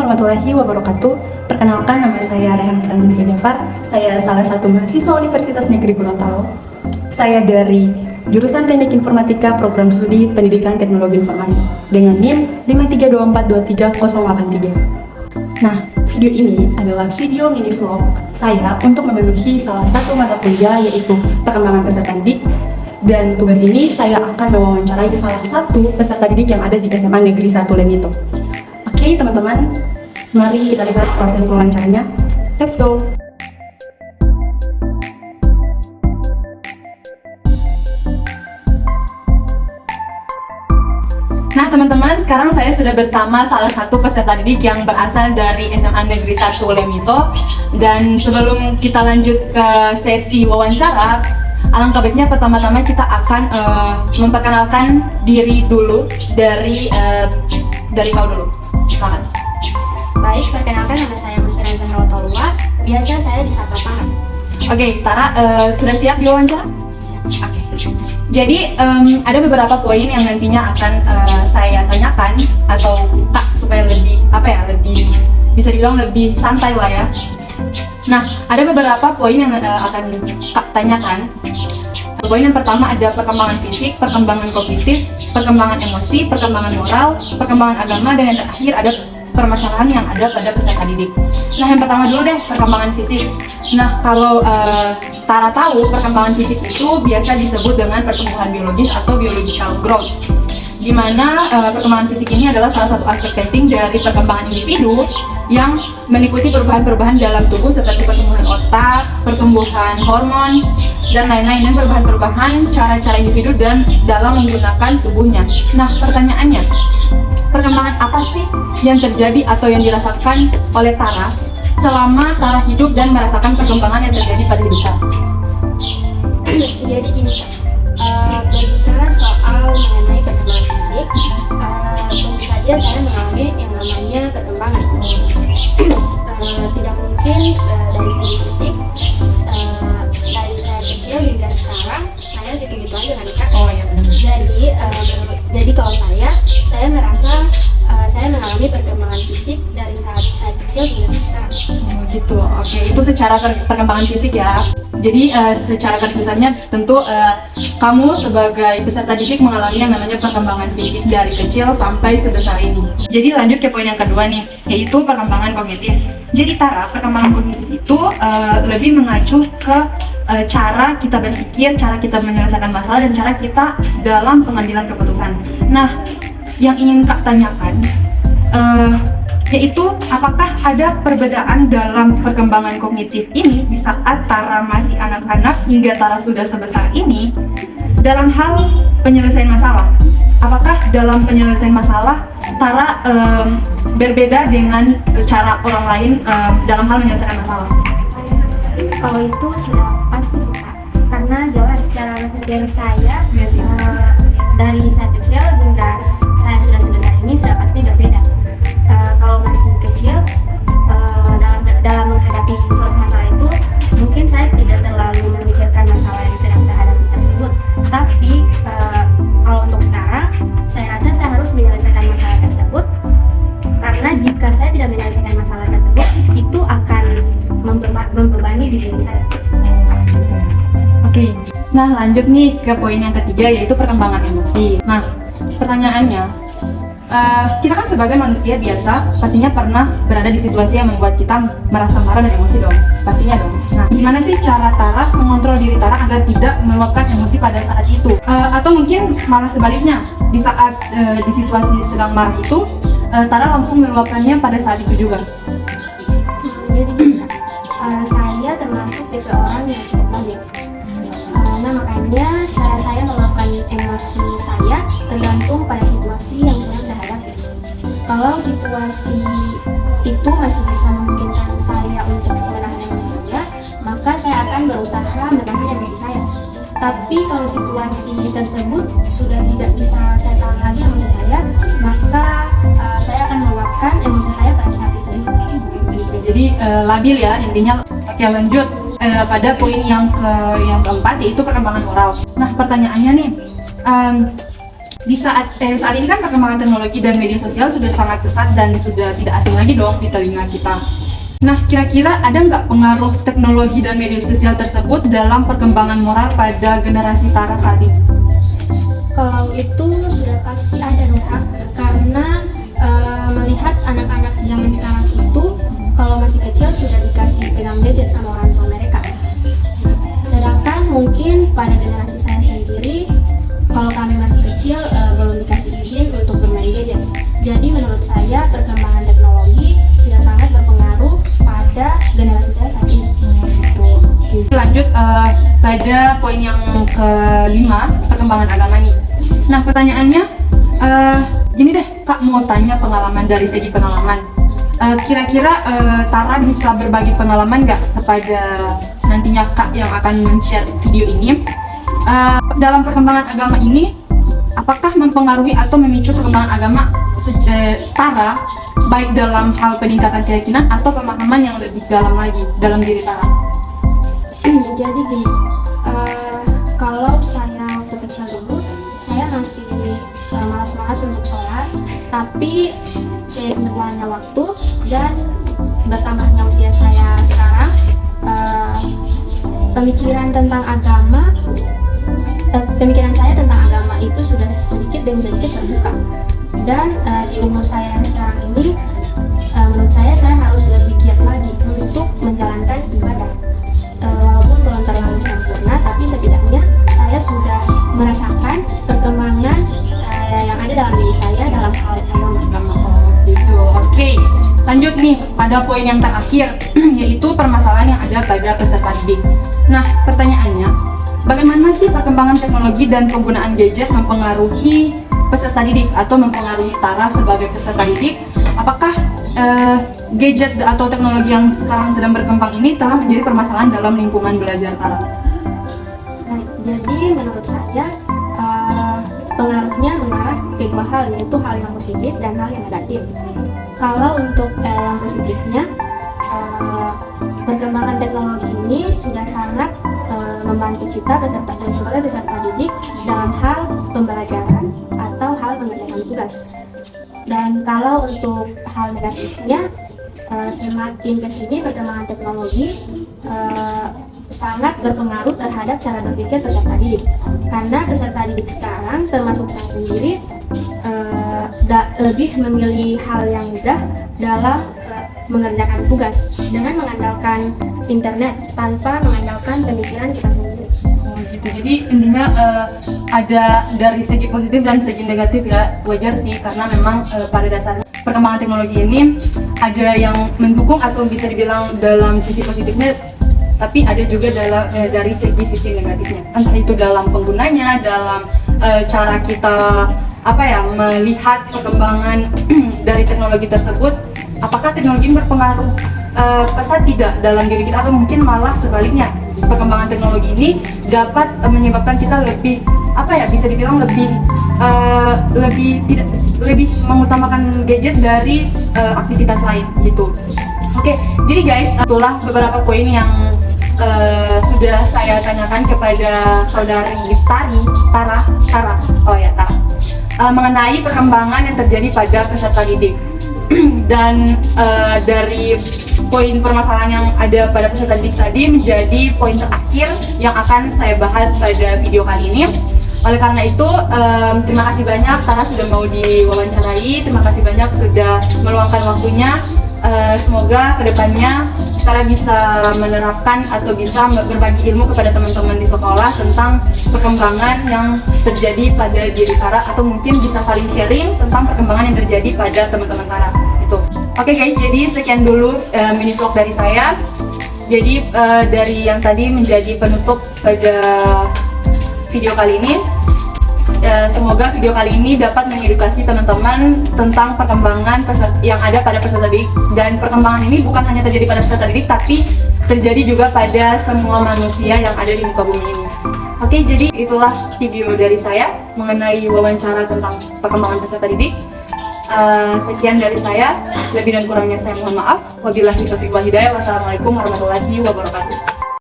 warahmatullahi wabarakatuh. Perkenalkan, nama saya Rehan Francisca Jafar. Saya salah satu mahasiswa Universitas Negeri Gorontalo. Saya dari jurusan Teknik Informatika Program Studi Pendidikan Teknologi Informasi dengan NIM 532830883. Nah, video ini adalah video mini vlog saya untuk memenuhi salah satu mata kuliah, yaitu perkembangan peserta didik. Dan tugas ini saya akan mewawancarai salah satu peserta didik yang ada di SMA Negeri 1 Lemito. Oke teman-teman, mari kita lihat proses wawancaranya. Let's go! Nah teman-teman, sekarang saya sudah bersama salah satu peserta didik yang berasal dari SMA Negeri 1 Lemito. Dan sebelum kita lanjut ke sesi wawancara, alangkah baiknya pertama-tama kita akan memperkenalkan diri dulu dari kau dulu. Silakan. Baik, perkenalkan, nama saya Musfiran Zahrawatullah. Biasa saya disapa Tara. Oke, Tara, sudah siap diwawancara? Oke. Jadi ada beberapa poin yang nantinya akan saya tanyakan atau tak supaya lebih bisa dibilang lebih santai lah ya. Nah, ada beberapa poin yang akan Kak tanyakan. Poin yang pertama ada perkembangan fisik, perkembangan kognitif, perkembangan emosi, perkembangan moral, perkembangan agama, dan yang terakhir ada permasalahan yang ada pada peserta didik. Nah, yang pertama dulu deh, perkembangan fisik. Nah, kalau Tara tahu, perkembangan fisik itu biasa disebut dengan pertumbuhan biologis atau biological growth, di mana perkembangan fisik ini adalah salah satu aspek penting dari perkembangan individu yang meliputi perubahan-perubahan dalam tubuh seperti pertumbuhan otak, pertumbuhan hormon, dan lain-lain, dan perubahan-perubahan cara-cara individu dan dalam menggunakan tubuhnya. Nah, pertanyaannya, perkembangan apa sih yang terjadi atau yang dirasakan oleh Tara selama Tara hidup dan merasakan perkembangan yang terjadi pada hidup Tara? Jadi gini Kak, berbicara soal mengenai perkembangan fisik, tentu saja saya mengalami yang namanya perkembangan. Tidak mungkin dari segi fisik, dari saya kecil hingga sekarang saya gitu-gitu aja kan Kak. Oh iya benar. Jadi kalau saya merasa saya mengalami perkembangan fisik dari saat saya kecil hingga sekarang. Oh gitu, oke. Itu secara perkembangan fisik ya. Jadi secara garis besarnya tentu kamu sebagai peserta didik mengalami yang namanya perkembangan fisik dari kecil sampai sebesar ini. Jadi lanjut ke poin yang kedua nih, yaitu perkembangan kognitif. Jadi Tara, perkembangan kognitif itu lebih mengacu ke cara kita berpikir, cara kita menyelesaikan masalah, dan cara kita dalam pengambilan keputusan. Nah, yang ingin Kak tanyakan yaitu apakah ada perbedaan dalam perkembangan kognitif ini di saat Tara masih anak-anak hingga Tara sudah sebesar ini dalam hal penyelesaian masalah? Apakah dalam penyelesaian masalah Tara berbeda dengan cara orang lain dalam hal menyelesaikan masalah? Kalau itu sudah pasti sih Kak, karena jelas cara berpikir saya dari saya kecil hingga saya sudah sebesar ini sudah pasti berbeda. Kalau masih kecil, dalam menghadapi suatu masalah itu mungkin saya tidak terlalu memikirkan masalah yang sedang saya hadapi tersebut. Tapi kalau untuk sekarang, saya rasa saya harus menyelesaikan masalah tersebut, karena jika saya tidak menyelesaikan masalah tersebut, itu akan membebani diri saya. Oke, nah lanjut nih ke poin yang ketiga, yaitu perkembangan emosi. Nah, pertanyaannya, kita kan sebagai manusia biasa pastinya pernah berada di situasi yang membuat kita merasa marah dan emosi dong, pastinya dong. Nah, gimana sih cara Tara mengontrol diri Tara agar tidak meluapkan emosi pada saat itu? Atau mungkin malah sebaliknya, di saat di situasi sedang marah itu, Tara langsung meluapkannya pada saat itu juga? Jadi saya termasuk tipe orang yang cukup panik. Nah, makanya cara saya meluapkan emosi saya tergantung pada situasi yang sedang saya hadapi. Kalau situasi itu masih bisa memungkinkan saya untuk menahan emosi saya, maka saya akan berusaha menahan emosi saya. Tapi kalau situasi tersebut sudah tidak bisa saya tahan lagi emosi saya, maka saya akan meluapkan emosi saya pada saat itu. Jadi labil ya intinya. Oke, lanjut pada poin yang keempat, yaitu perkembangan moral. Nah, pertanyaannya nih, saat ini kan perkembangan teknologi dan media sosial sudah sangat pesat dan sudah tidak asing lagi dong di telinga kita. Nah, kira-kira ada nggak pengaruh teknologi dan media sosial tersebut dalam perkembangan moral pada generasi Tara saat ini? Kalau itu sudah pasti ada dong Kak, karena melihat anak-anak zaman sekarang itu kalau masih kecil sudah dikasih pegang gadget sama orang tua mereka. Sedangkan mungkin pada generasi saya sendiri, kalau kami masih kecil belum dikasih izin untuk bermain gadget. Jadi menurut saya perkembangan teknologi sudah sangat berpengaruh pada generasi saya saat ini. Lanjut pada poin yang kelima, perkembangan agama nih. Nah, pertanyaannya gini deh, Kak mau tanya pengalaman dari segi pengalaman. Kira-kira Tara bisa berbagi pengalaman nggak kepada nantinya Kak yang akan men-share video ini? Dalam perkembangan agama ini, apakah mempengaruhi atau memicu perkembangan agama Tara, baik dalam hal peningkatan keyakinan atau pemahaman yang lebih dalam lagi dalam diri Tara? Jadi gini, kalau saya waktu kecil dulu, saya masih malas-malas untuk sholat, tapi seiring berjalannya waktu dan bertambahnya usia saya sekarang, pemikiran saya tentang agama itu sudah sedikit demi sedikit terbuka. Dan di umur saya yang sekarang ini, menurut saya harus lebih giat lagi untuk menjalankan ibadah. Walaupun belum terlalu sempurna, tapi setidaknya saya sudah merasakan perkembangan yang ada dalam diri saya dalam hal agama. Gitu. Oke. Lanjut nih pada poin yang terakhir, yaitu permasalahan yang ada pada peserta didik. Nah, pertanyaannya, bagaimana sih perkembangan teknologi dan penggunaan gadget mempengaruhi peserta didik atau mempengaruhi Tara sebagai peserta didik? Apakah gadget atau teknologi yang sekarang sedang berkembang ini telah menjadi permasalahan dalam lingkungan belajar Tara? Jadi menurut saya pengaruhnya mengarah ke dua hal, yaitu hal yang positif dan hal yang negatif. Kalau untuk yang positifnya, perkembangan teknologi ini sudah sangat membantu kita sebagai peserta didik dalam hal pembelajaran atau hal mengerjakan tugas. Dan kalau untuk hal negatifnya, semakin kesini perkembangan teknologi sangat berpengaruh terhadap cara berpikir peserta didik. Karena peserta didik sekarang, termasuk saya sendiri, lebih memilih hal yang mudah dalam mengerjakan tugas dengan mengandalkan internet tanpa mengandalkan pemikiran kita sendiri. Gitu. Jadi intinya ada dari segi positif dan segi negatif ya, wajar sih karena memang pada dasarnya perkembangan teknologi ini ada yang mendukung atau bisa dibilang dalam sisi positifnya, tapi ada juga dari sisi negatifnya, entah itu dalam penggunanya, dalam cara kita melihat perkembangan dari teknologi tersebut. Apakah teknologi ini berpengaruh pesat tidak dalam diri kita, atau mungkin malah sebaliknya perkembangan teknologi ini dapat menyebabkan kita lebih bisa dibilang lebih mengutamakan gadget dari aktivitas lain gitu. Oke, jadi guys, itulah beberapa poin yang sudah saya tanyakan kepada saudari Tara mengenai perkembangan yang terjadi pada peserta didik. Dan dari poin permasalahan yang ada pada peserta didik tadi menjadi poin terakhir yang akan saya bahas pada video kali ini. Oleh karena itu, terima kasih banyak Tara sudah mau diwawancarai, terima kasih banyak sudah meluangkan waktunya. Semoga kedepannya Tara bisa menerapkan atau bisa berbagi ilmu kepada teman-teman di sekolah tentang perkembangan yang terjadi pada diri Tara, atau mungkin bisa saling sharing tentang perkembangan yang terjadi pada teman-teman Tara gitu. Oke guys, jadi sekian dulu mini vlog dari saya. Jadi dari yang tadi menjadi penutup pada video kali ini. Semoga video kali ini dapat mengedukasi teman-teman tentang perkembangan yang ada pada peserta didik, dan perkembangan ini bukan hanya terjadi pada peserta didik tapi terjadi juga pada semua manusia yang ada di muka bumi ini. Oke, jadi itulah video dari saya mengenai wawancara tentang perkembangan peserta didik. Sekian dari saya, lebih dan kurangnya saya mohon maaf. Wabillahi taufiq wal hidayah. Wassalamualaikum warahmatullahi wabarakatuh.